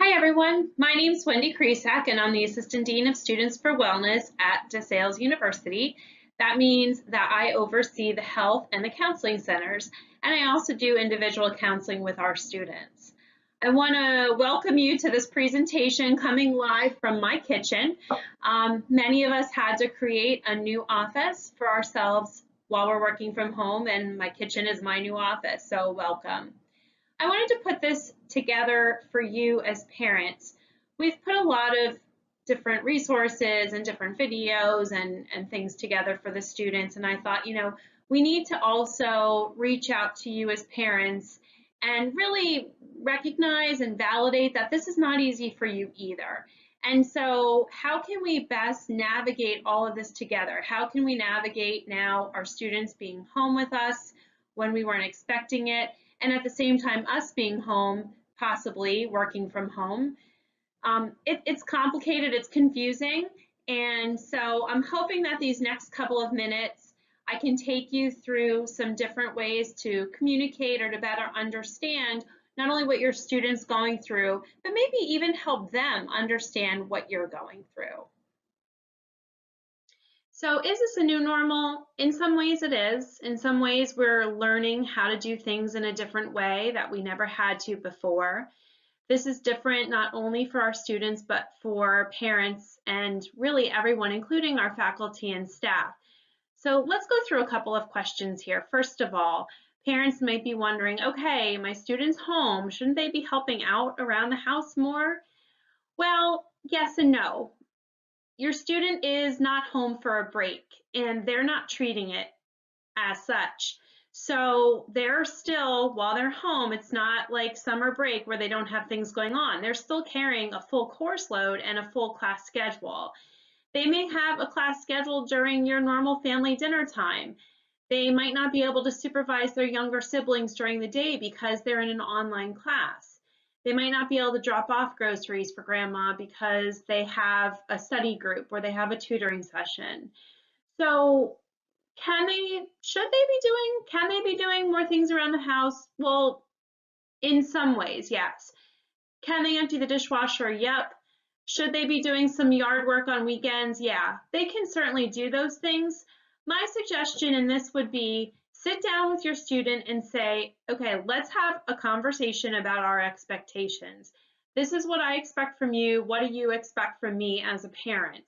Hi everyone, my name is Wendy Kresak and I'm the Assistant Dean of Students for Wellness at DeSales University. That means that I oversee the health and the counseling centers, and I also do individual counseling with our students. I want to welcome you to this presentation coming live from my kitchen. Many of us had to create a new office for ourselves while we're working from home, and my kitchen is my new office, so welcome. I wanted to put this together for you as parents. We've put a lot of different resources and different videos and things together for the students, and I thought, we need to also reach out to you as parents and really recognize and validate that this is not easy for you either. And so how can we best navigate all of this together? How can we navigate now our students being home with us when we weren't expecting it, and at the same time us being home, possibly working from home? It's complicated, it's confusing, and so I'm hoping that these next couple of minutes I can take you through some different ways to communicate or to better understand not only what your student's going through, but maybe even help them understand what you're going through. So is this a new normal? In some ways it is. In some ways we're learning how to do things in a different way that we never had to before. This is different not only for our students, but for parents and really everyone, including our faculty and staff. So let's go through a couple of questions here. First of all, parents might be wondering, okay, my student's home, shouldn't they be helping out around the house more? Well, yes and no. Your student is not home for a break, and they're not treating it as such. So they're still, while they're home, it's not like summer break where they don't have things going on. They're still carrying a full course load and a full class schedule. They may have a class scheduled during your normal family dinner time. They might not be able to supervise their younger siblings during the day because they're in an online class. They might not be able to drop off groceries for grandma because they have a study group or they have a tutoring session. So can they be doing more things around the house? Well, in some ways, yes. Can they empty the dishwasher? Yep. Should they be doing some yard work on weekends? Yeah, they can certainly do those things. My suggestion in this would be sit down with your student and say, okay, let's have a conversation about our expectations. This is what I expect from you. What do you expect from me as a parent?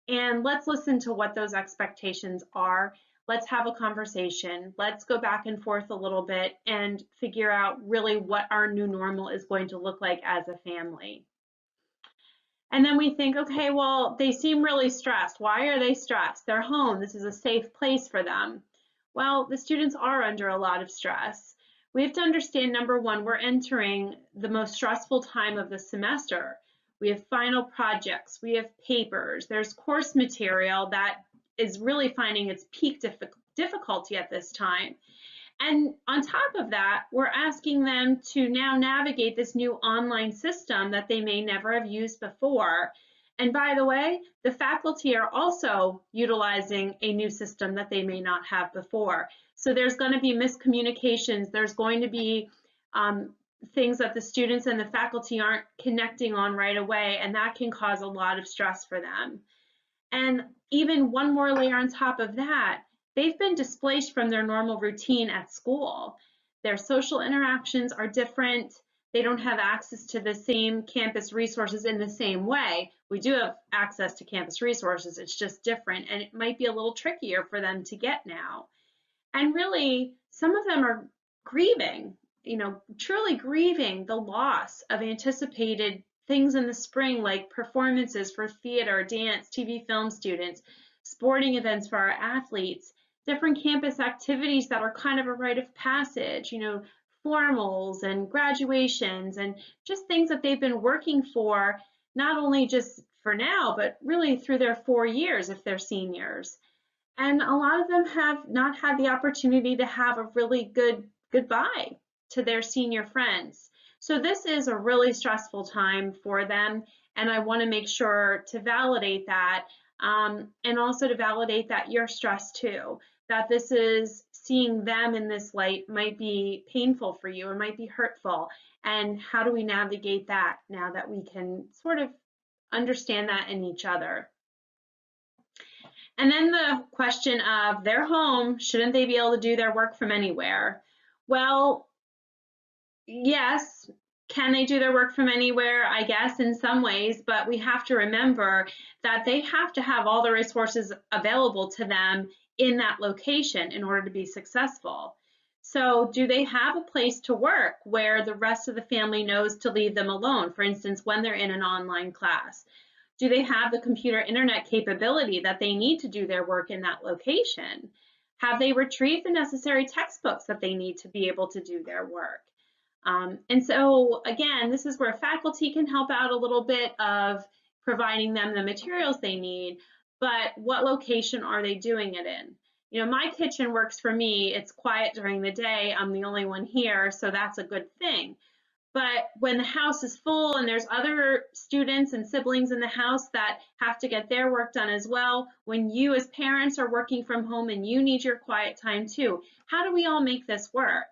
And let's listen to what those expectations are. Let's have a conversation. Let's go back and forth a little bit and figure out really what our new normal is going to look like as a family. And then we think, okay, well, they seem really stressed. Why are they stressed? They're home. This is a safe place for them. Well, the students are under a lot of stress. We have to understand, number one, we're entering the most stressful time of the semester. We have final projects, we have papers, there's course material that is really finding its peak difficulty at this time. And on top of that, we're asking them to now navigate this new online system that they may never have used before. And by the way, the faculty are also utilizing a new system that they may not have before. So there's going to be miscommunications. There's going to be things that the students and the faculty aren't connecting on right away, and that can cause a lot of stress for them. And even one more layer on top of that, they've been displaced from their normal routine at school. Their social interactions are different. They don't have access to the same campus resources in the same way. We do have access to campus resources, it's just different, and it might be a little trickier for them to get now. And really, some of them are grieving, truly grieving the loss of anticipated things in the spring, like performances for theater, dance, TV, film students, sporting events for our athletes, different campus activities that are kind of a rite of passage, formals and graduations and just things that they've been working for, not only just for now, but really through their 4 years if they're seniors. And a lot of them have not had the opportunity to have a really good goodbye to their senior friends. So this is a really stressful time for them, and I want to make sure to validate that, and also to validate that you're stressed too, that this is seeing them in this light might be painful for you, it might be hurtful, And how do we navigate that now that we can sort of understand that in each other? And then the question of their home, shouldn't they be able to do their work from anywhere? Well, yes, can they do their work from anywhere? I guess in some ways, but we have to remember that they have to have all the resources available to them in that location in order to be successful. So do they have a place to work where the rest of the family knows to leave them alone, for instance, when they're in an online class? Do they have the computer internet capability that they need to do their work in that location? Have they retrieved the necessary textbooks that they need to be able to do their work? And so again, this is where faculty can help out a little bit of providing them the materials they need, but what location are they doing it in? You know, my kitchen works for me. It's quiet during the day. I'm the only one here, so that's a good thing. But when the house is full and there's other students and siblings in the house that have to get their work done as well, when you as parents are working from home and you need your quiet time too, how do we all make this work?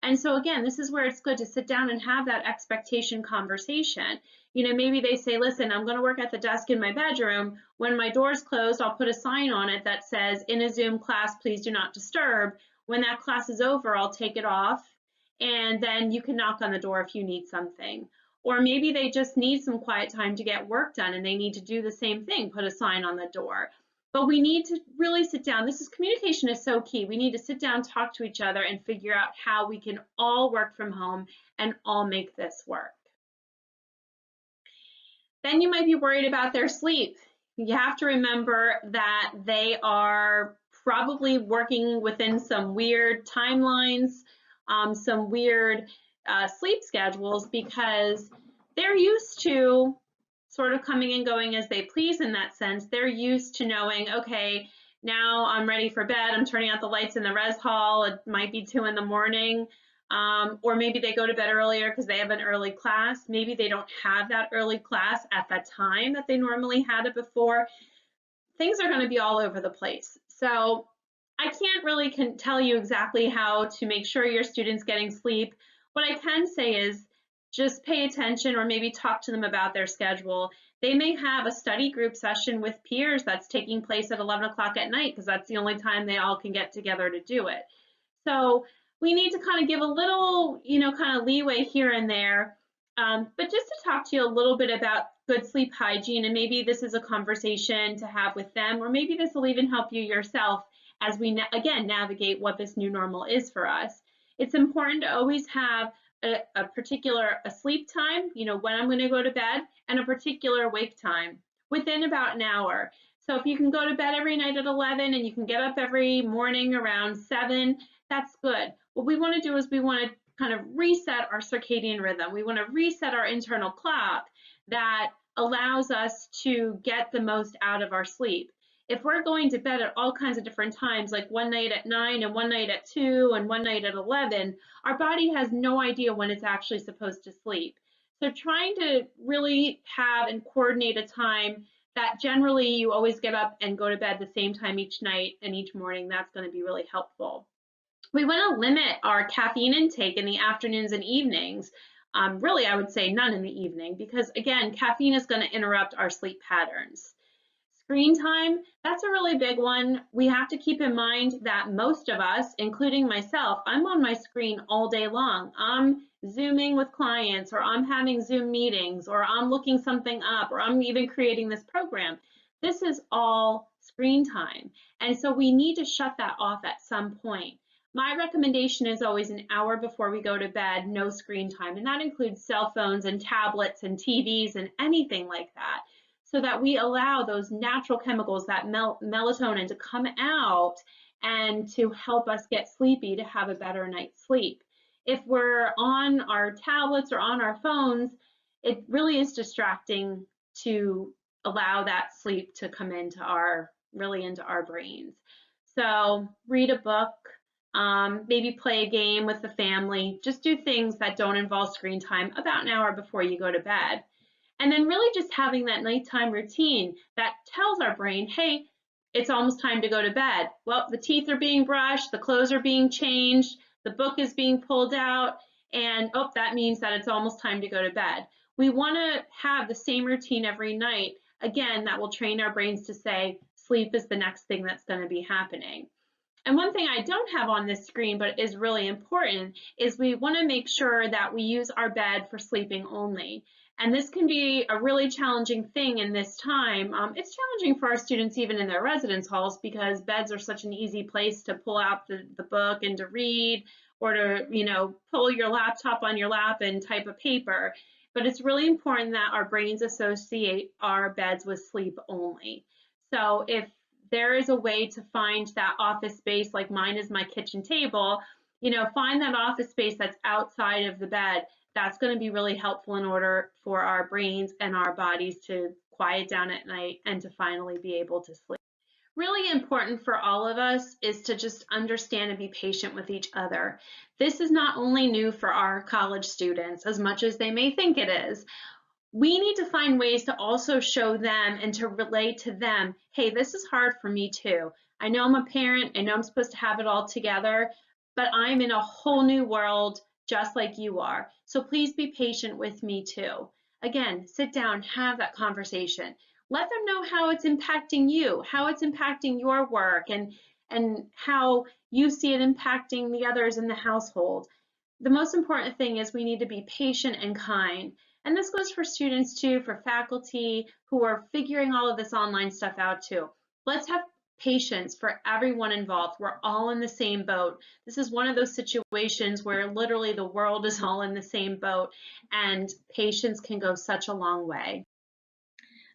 And so again, this is where it's good to sit down and have that expectation conversation. You know, maybe they say, listen, I'm going to work at the desk in my bedroom. When my door's closed, I'll put a sign on it that says, in a Zoom class, please do not disturb. When that class is over, I'll take it off, and then you can knock on the door if you need something. Or maybe they just need some quiet time to get work done and they need to do the same thing, put a sign on the door. But we need to really sit down. Communication is so key. We need to sit down, talk to each other, and figure out how we can all work from home and all make this work. Then you might be worried about their sleep. You have to remember that they are probably working within some weird timelines, some weird sleep schedules, because they're used to sort of coming and going as they please in that sense. They're used to knowing, okay, now I'm ready for bed. I'm turning out the lights in the res hall. It might be 2 in the morning. Or maybe they go to bed earlier because they have an early class. Maybe they don't have that early class at the time that they normally had it before. Things are going to be all over the place. So I can't really tell you exactly how to make sure your student's getting sleep. What I can say is just pay attention, or maybe talk to them about their schedule. They may have a study group session with peers that's taking place at 11 o'clock at night because that's the only time they all can get together to do it. So we need to kind of give a little, kind of leeway here and there. But just to talk to you a little bit about good sleep hygiene, and maybe this is a conversation to have with them, or maybe this will even help you yourself as we, again, navigate what this new normal is for us. It's important to always have a particular sleep time, when I'm going to go to bed, and a particular wake time within about an hour. So if you can go to bed every night at 11 and you can get up every morning around 7, that's good. What we want to do is we want to kind of reset our circadian rhythm. We want to reset our internal clock that allows us to get the most out of our sleep. If we're going to bed at all kinds of different times, like one night at 9 and one night at 2 and one night at 11, our body has no idea when it's actually supposed to sleep. So trying to really have and coordinate a time that generally you always get up and go to bed the same time each night and each morning, that's going to be really helpful. We want to limit our caffeine intake in the afternoons and evenings. Really, I would say none in the evening, because again, caffeine is going to interrupt our sleep patterns. Screen time, that's a really big one. We have to keep in mind that most of us, including myself, I'm on my screen all day long. I'm Zooming with clients, or I'm having Zoom meetings, or I'm looking something up, or I'm even creating this program. This is all screen time. And so we need to shut that off at some point. My recommendation is always an hour before we go to bed, no screen time. And that includes cell phones and tablets and TVs and anything like that, so that we allow those natural chemicals, that melatonin, to come out and to help us get sleepy, to have a better night's sleep. If we're on our tablets or on our phones, it really is distracting to allow that sleep to come into our brains. So read a book, maybe play a game with the family, just do things that don't involve screen time about an hour before you go to bed. And then really just having that nighttime routine that tells our brain, hey, it's almost time to go to bed. Well, the teeth are being brushed, the clothes are being changed, the book is being pulled out, and oh, that means that it's almost time to go to bed. We want to have the same routine every night. Again, that will train our brains to say sleep is the next thing that's going to be happening. And one thing I don't have on this screen, but is really important, is we want to make sure that we use our bed for sleeping only. And this can be a really challenging thing in this time. It's challenging for our students even in their residence halls because beds are such an easy place to pull out the book and to read, or to, pull your laptop on your lap and type a paper. But it's really important that our brains associate our beds with sleep only. So if there is a way to find that office space, like mine is my kitchen table, find that office space that's outside of the bed. That's going to be really helpful in order for our brains and our bodies to quiet down at night and to finally be able to sleep. Really important for all of us is to just understand and be patient with each other. This is not only new for our college students, as much as they may think it is. We need to find ways to also show them and to relate to them, hey, this is hard for me too. I know I'm a parent, I know I'm supposed to have it all together, but I'm in a whole new world just like you are. So please be patient with me too. Again, sit down, have that conversation. Let them know how it's impacting you, how it's impacting your work, and how you see it impacting the others in the household. The most important thing is we need to be patient and kind. And this goes for students too, for faculty who are figuring all of this online stuff out too. Let's have patience for everyone involved. We're all in the same boat. This is one of those situations where literally the world is all in the same boat, and patience can go such a long way.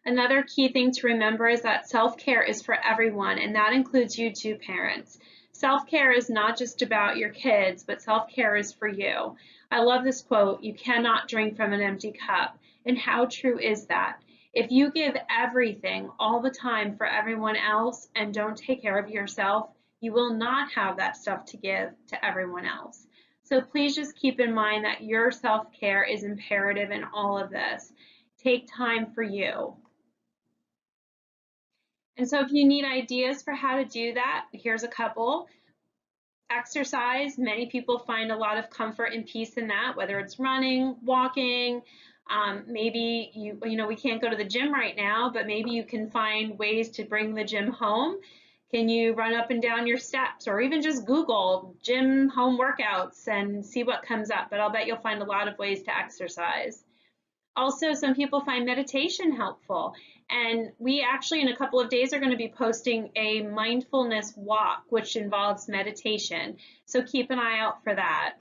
Another key thing to remember is that self-care is for everyone, and that includes you too, parents. Self-care is not just about your kids, but self-care is for you. I love this quote, you cannot drink from an empty cup. And how true is that? If you give everything all the time for everyone else and don't take care of yourself, you will not have that stuff to give to everyone else. So please just keep in mind that your self-care is imperative in all of this. Take time for you. And so if you need ideas for how to do that, here's a couple. Exercise, many people find a lot of comfort and peace in that, whether it's running, walking, maybe we can't go to the gym right now, but maybe you can find ways to bring the gym home. Can you run up and down your steps, or even just Google gym home workouts and see what comes up, but I'll bet you'll find a lot of ways to exercise. Also, some people find meditation helpful, and we actually in a couple of days are going to be posting a mindfulness walk, which involves meditation, so keep an eye out for that.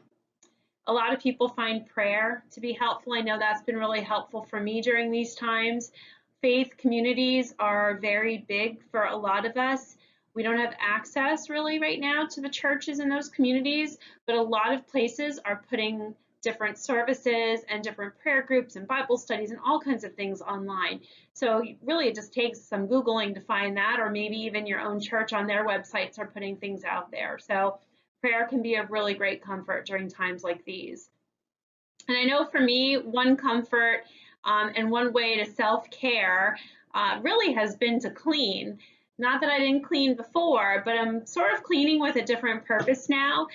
A lot of people find prayer to be helpful. I know that's been really helpful for me during these times. Faith communities are very big for a lot of us. We don't have access really right now to the churches in those communities, but a lot of places are putting different services and different prayer groups and Bible studies and all kinds of things online. So really it just takes some Googling to find that, or maybe even your own church on their websites are putting things out there. So prayer can be a really great comfort during times like these. And I know for me, one comfort and one way to self-care really has been to clean. Not that I didn't clean before, but I'm sort of cleaning with a different purpose now.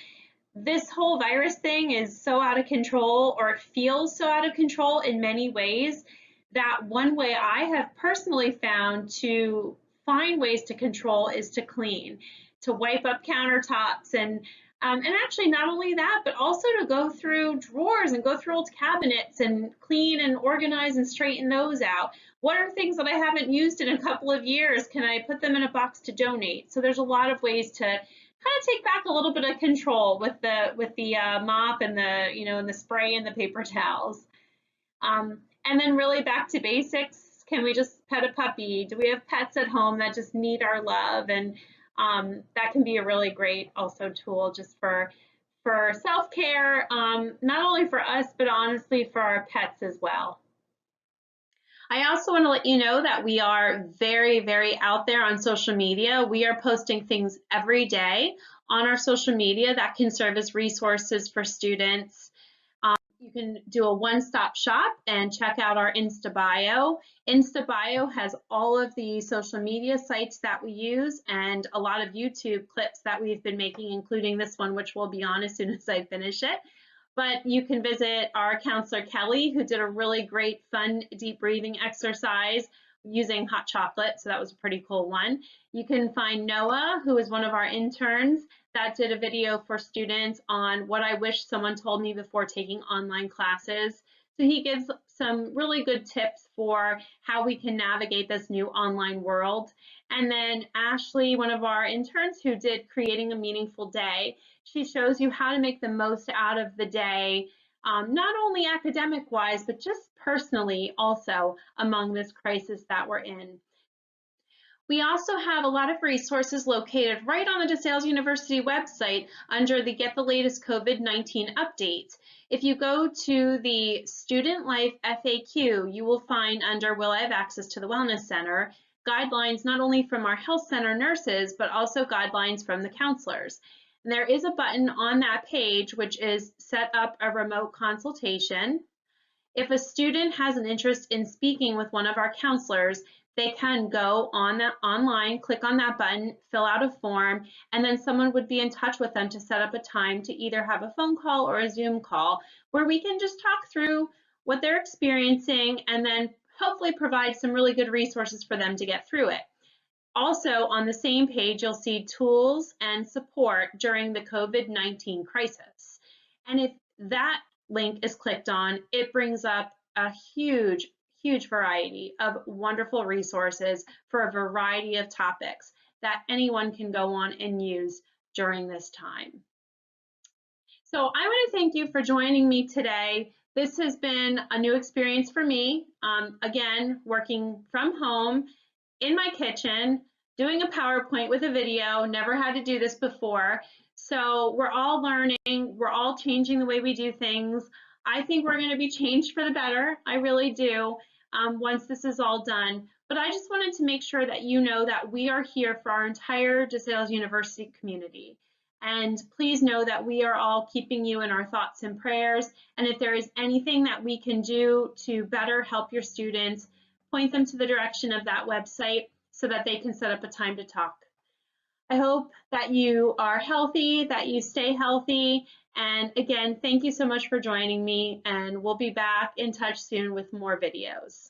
This whole virus thing is so out of control, or it feels so out of control in many ways, that one way I have personally found to find ways to control is to clean, to wipe up countertops, and actually not only that, but also to go through drawers and go through old cabinets and clean and organize and straighten those out. What are things that I haven't used in a couple of years? Can I put them in a box to donate? So there's a lot of ways to kind of take back a little bit of control with the mop and and the spray and the paper towels. And then really back to basics. Can we just pet a puppy? Do we have pets at home that just need our love? And that can be a really great also tool just for self-care, not only for us, but honestly for our pets as well. I also want to let you know that we are very, very out there on social media. We are posting things every day on our social media that can serve as resources for students. You can do a one-stop shop and check out our Insta Bio. Insta Bio has all of the social media sites that we use and a lot of YouTube clips that we've been making, including this one, which will be on as soon as I finish it. But you can visit our counselor Kelly, who did a really great, fun, deep breathing exercise using hot chocolate. So that was a pretty cool one. You can find Noah, who is one of our interns, that did a video for students on what I wish someone told me before taking online classes. So he gives some really good tips for how we can navigate this new online world. And then Ashley, one of our interns who did Creating a Meaningful Day, she shows you how to make the most out of the day, not only academic wise, but just personally also among this crisis that we're in. We also have a lot of resources located right on the DeSales University website under the Get the Latest COVID-19 Update. If you go to the Student Life FAQ, you will find under Will I Have Access to the Wellness Center guidelines not only from our health center nurses, but also guidelines from the counselors. And there is a button on that page which is set up a remote consultation. If a student has an interest in speaking with one of our counselors, they can go on that online, click on that button, fill out a form, and then someone would be in touch with them to set up a time to either have a phone call or a Zoom call where we can just talk through what they're experiencing and then hopefully provide some really good resources for them to get through it. Also, on the same page, you'll see tools and support during the COVID-19 crisis. And if that link is clicked on, it brings up a huge variety of wonderful resources for a variety of topics that anyone can go on and use during this time. So I want to thank you for joining me today. This has been a new experience for me. Again, working from home in my kitchen, doing a PowerPoint with a video, never had to do this before. So we're all learning, we're all changing the way we do things. I think we're going to be changed for the better. I really do, once this is all done. But I just wanted to make sure that you know that we are here for our entire DeSales University community. And please know that we are all keeping you in our thoughts and prayers. And if there is anything that we can do to better help your students, point them to the direction of that website so that they can set up a time to talk. I hope that you are healthy, that you stay healthy. And again, thank you so much for joining me, and we'll be back in touch soon with more videos.